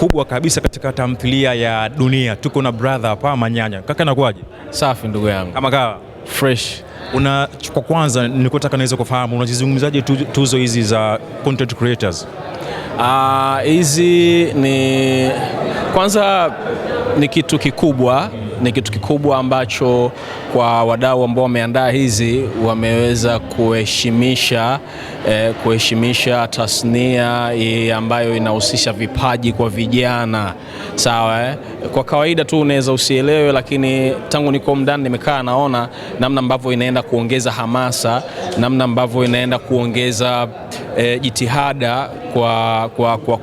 kubwa kabisa katika tamthilia ya Dunia. Tuko na brother hapa Manyanya. Kaka nakuaje? Safi ndugu yangu. Kama kawa? Fresh. Kwa kwanza nikotaka naweza kufahamu unazizungumzaje tuzo hizi za content creators? Hizi ni kwanza ni kitu kikubwa, ni kitu kikubwa ambacho kwa wadau ambao wameandaa hizi wameweza kuheshimisha tasnia ambayo inahusisha vipaji kwa vijana. Sawa Kwa kawaida tu unaweza usielewe, lakini tangu niko ndani nimekaa naona namna ambavyo inaenda kuongeza hamasa, namna ambavyo inaenda kuongeza jitihada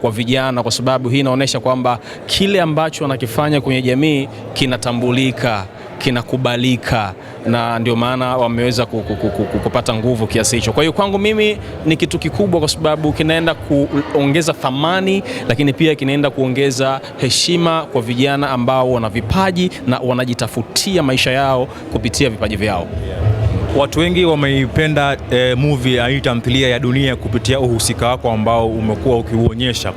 kwa vijana, kwa sababu hii inaonyesha kwamba kile ambacho wanakifanya kwenye jamii kinatambulika, kinakubalika, na ndio maana wameweza kupata nguvu kiasi hicho. Kwa hiyo kwangu mimi ni kitu kikubwa, kwa sababu kinaenda kuongeza thamani, lakini pia kinaenda kuongeza heshima kwa vijana ambao wana vipaji na wanajitafutia maisha yao kupitia vipaji vyao. Watu wengi wameipenda movie au tamthilia ya Dunia kupitia uhusika wako ambao umekuwa ukiuonyesha,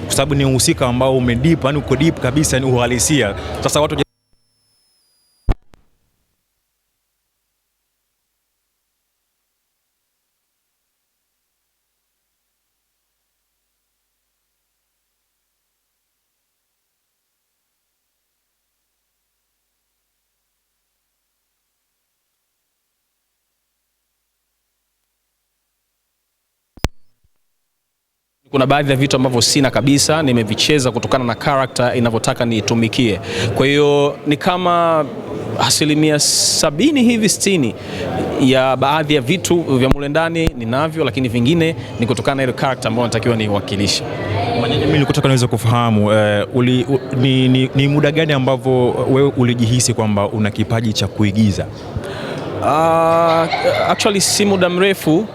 kwa sababu ni uhusika ambao umedeep, yani uko deep kabisa, ni uhalisia. Sasa watu kuna baadhi ya vitu ambavyo sina kabisa, nimevicheza kutokana na character inavyotaka niitumikie. Kwa hiyo ni kama 70% hivi 60 ya baadhi ya vitu vya mule ndani ninavyo, lakini vingine ni kutokana na ile character ambayo natakiwa niwakilishe. Mimi nilikuwa naweza kufahamu ni muda gani ambavyo wewe ulijihisi kwamba una kipaji cha kuigiza? Actually si muda mrefu,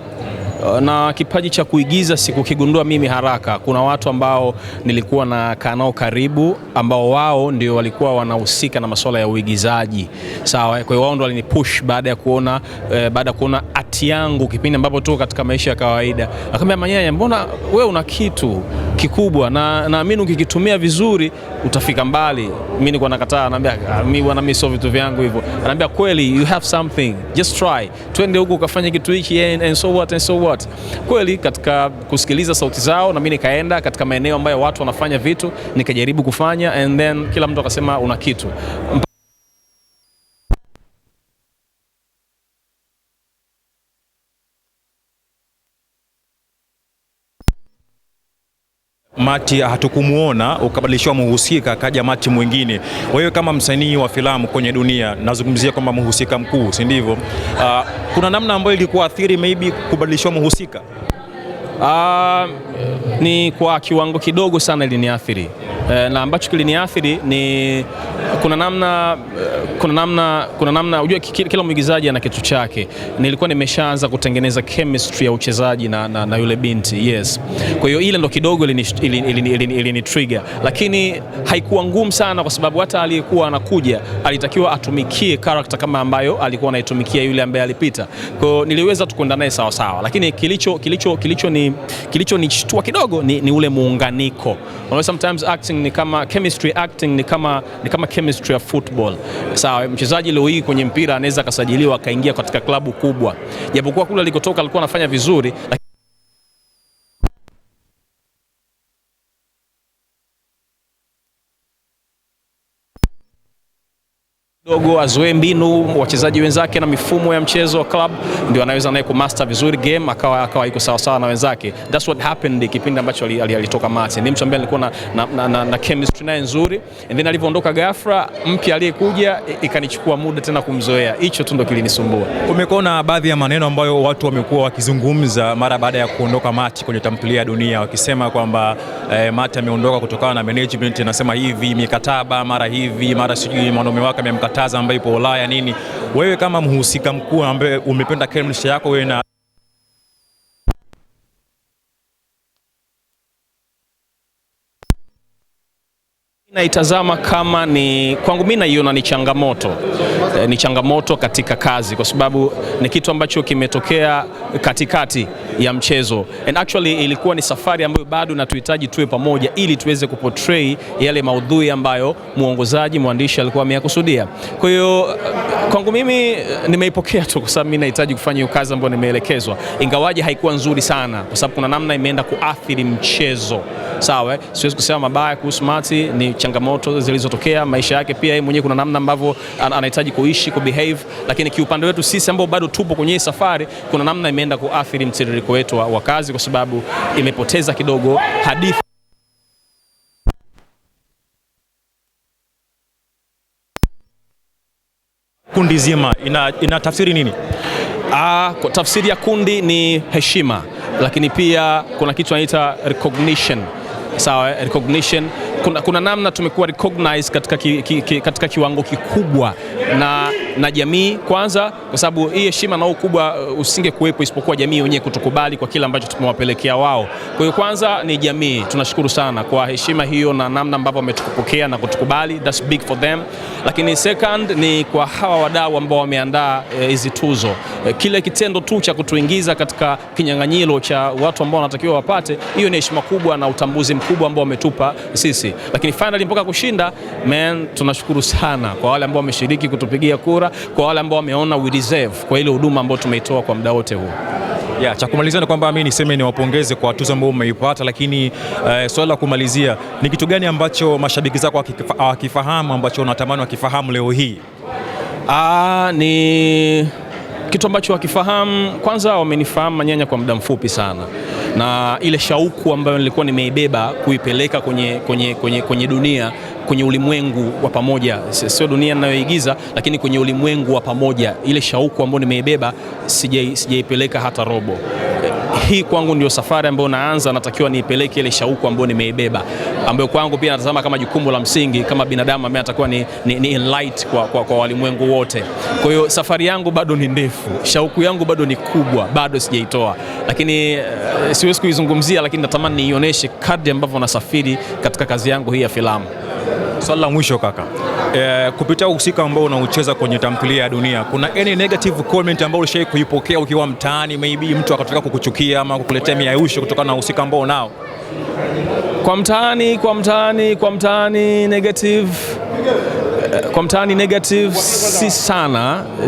na kipaji cha kuigiza sikukigundua mimi haraka. Kuna watu ambao nilikuwa na kanao karibu ambao wao ndio walikuwa wanahusika na masuala ya uigizaji. Sawa, kwa hiyo wao ndio walinipush baada ya kuona ati yangu kipindi ambapo tuko katika maisha ya kawaida. Akamwambia, Manyanya, mbona wewe una kitu kikubwa na naamini ukikitumia vizuri utafika mbali. Mimi nilikuwa nakataa, anambia mimi sio vitu vyangu hivyo. Anambia kweli, you have something, just try. Twende huko ukafanya kitu hiki and so what. Kweli katika kusikiliza sauti zao na mimi nikaenda katika maeneo ambayo watu wanafanya vitu, nikajaribu kufanya, and then kila mtu akasema una kitu. Mati hatukumuona, ukabadilishwa muhusika, akaja Mati mwingine. Wewe kama msanii wa filamu kwenye Dunia, nazungumzia kwamba muhusika mkuu, si ndivyo? Kuna namna ambayo ilikuwa athiri maybe kubadilishwa muhusika? Ni kwa kiwango kidogo sana iliniathiri. Na ambacho kiliniathiri ni kuna namna unajua kila mwigizaji ana kitu chake. Nilikuwa nimeshaanza kutengeneza chemistry ya uchezaji na yule binti. Yes. Kwa hiyo ile ndo kidogo ilini trigger, lakini haikuwa ngumu sana, kwa sababu hata aliyekuwa anakuja alitakiwa atumikie character kama ambayo alikuwa anaitumikia yule ambaye alipita. Kwa hiyo niliweza tukwenda naye sawa sawa, lakini kilichonishtua kidogo ni ule muunganiko. Sometimes acting ni kama chemistry, acting ni kama chemistry ya football. Sawa, mchezaji leo hii kwenye mpira anaweza akasajiliwa akaingia katika klabu kubwa, japokuwa kule alikotoka alikuwa anafanya vizuri, dogo azoe mbinu wachezaji wenzake na mifumo ya mchezo wa club, ndio anaweza naye kumaster vizuri game, akawa iko sawa sawa na wenzake. That's what happened kipindi ambacho alitoka Martin. Ni mtu ambaye alikuwa na chemistry naye nzuri, and then alivyoondoka ghafla mpya aliyekuja ikanichukua muda tena kumzoea. Hicho tu ndio kilinisumbua. Umekuona baadhi ya maneno ambayo watu wamekuwa wakizungumza mara baada ya kuondoka Martin kwenye tamthilia ya Dunia, wakisema kwamba Martin ameondoka kutokana na management, anasema hivi mikataba, mara hivi, mara sijui mwanaume wake amemkataza ambaye ipo Ulaya nini. Wewe kama mhusika mkuu ambaye umependa chemistry yako wewe na naitazama kama ni kwangu mimi naiona ni changamoto, ni changamoto katika kazi, kwa sababu ni kitu ambacho kimetokea katikati ya mchezo, and actually ilikuwa ni safari ambayo bado natuhitaji tuwe pamoja ili tuweze kuportray yale maudhui ambayo muongozaji, mwandishi alikuwa ameyakusudia. Kwa hiyo kwangu mimi nimeipokea tu, kwa sababu mimi nahitaji kufanya hiyo kazi ambayo nimeelekezwa, ingawaje haikuwa nzuri sana, kwa sababu kuna namna imeenda kuathiri mchezo. Sawa, siwezi kusema mabaya kuhusu Mati, ni changamoto zilizotokea maisha yake, pia yeye mwenyewe kuna namna ambavyo anahitaji kuishi, kubehave, lakini kiupande wetu sisi ambao bado tupo kwenye safari, kuna namna imeenda kuathiri mtiririko wetu wa kazi, kwa sababu imepoteza kidogo hadithi. Kundi zima ina tafsiri nini? Kwa tafsiri ya kundi ni heshima, lakini pia kuna kitu anaita recognition. Sawa, recognition. Kuna namna tumekuwa recognized katika kiwango kikubwa na jamii kwanza, kwa sababu hii heshima na ukubwa usingekuwepo isipokuwa jamii wenyewe kutukubali kwa kile ambacho tumewapelekea wao. Kwa hiyo kwanza ni jamii, tunashukuru sana kwa heshima hiyo na namna ambavyo wametukupokea na kutukubali, that's big for them. Lakini second ni kwa hawa wadau ambao wameandaa hizi tuzo. Kile kitendo tu cha kutuingiza katika kinyang'anyiro cha watu ambao wanatakiwa wapate, hiyo ni heshima kubwa na utambuzi mkubwa ambao wametupa sisi. Lakini finally mpaka kushinda, man, tunashukuru sana kwa wale ambao wameshiriki kutupigia kura, kwa wale ambao wameona we deserve kwa ile huduma ambayo tumeitoa kwa muda wote huu. Cha kumalizia ni kwamba mimi niseme niwapongeze kwa tuzo ambayo mmeipata, lakini swali la kumalizia ni kitu gani ambacho mashabiki zako wakifahamu ambacho unatamani wakifahamu leo hii? Ni kitu ambacho wakifahamu, kwanza wamenifahamu Manyanya kwa muda mfupi sana, na ile shauku ambayo nilikuwa nimeibeba kuipeleka kwenye dunia, kwenye ulimwengu wa pamoja, sio dunia ninayoigiza, lakini kwenye ulimwengu wa pamoja, ile shauku ambayo nimeibeba sijaipeleka hata robo. Hii kwangu ndio safari ambayo naanza, natakiwa niipeleke ile shauku ambayo nimeibeba, ambayo kwangu pia natazama kama jukumu la msingi kama binadamu ambaye natakiwa ni enlight kwa walimwengu wote. Kwa hiyo safari yangu bado ni ndefu, shauku yangu bado ni kubwa, bado sijaitoa, lakini siwezi kuizungumzia, lakini natamani niionyeshe kadri ambavyo nasafiri katika kazi yangu hii ya filamu. Swali la mwisho kaka, kupitia uhusika ambao unaucheza kwenye tamthilia ya Dunia, kuna any negative comment ambao ulishawahi kuipokea ukiwa mtaani, maybe mtu akataka kukuchukia ama kukuletea miayusho kutokana na uhusika ambao unao? Kwa mtaani negative, kwa mtaani negative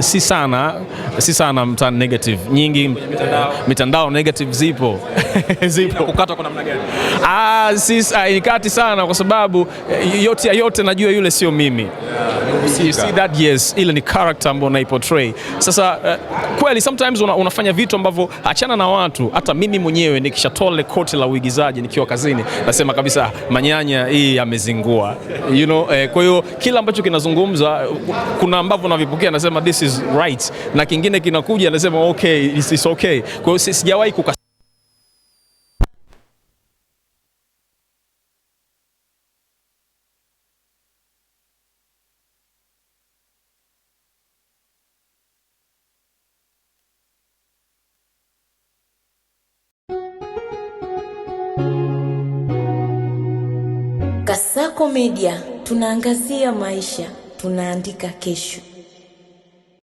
si sana mtaani negative nyingi, mitandao negative zipo. Kukata kwa namna gani? Inikati sana, kwa sababu yote najua yule sio mimi. You see that, yes, ile ni character ambayo naiportray. Sasa kweli sometimes unafanya vitu ambavyo achana na watu, hata mimi mwenyewe nikishatoa koti la uigizaji nikiwa kazini nasema kabisa Manyanya hii amezingua, you know. Kwa hiyo kila ambacho kinazungumza, kuna ambavyo navipokea nasema this is right, na kingine kinakuja nasema okay, it's okay. Kwa hiyo sijawahi Kasako Media, tunaangazia maisha, tunaandika kesho.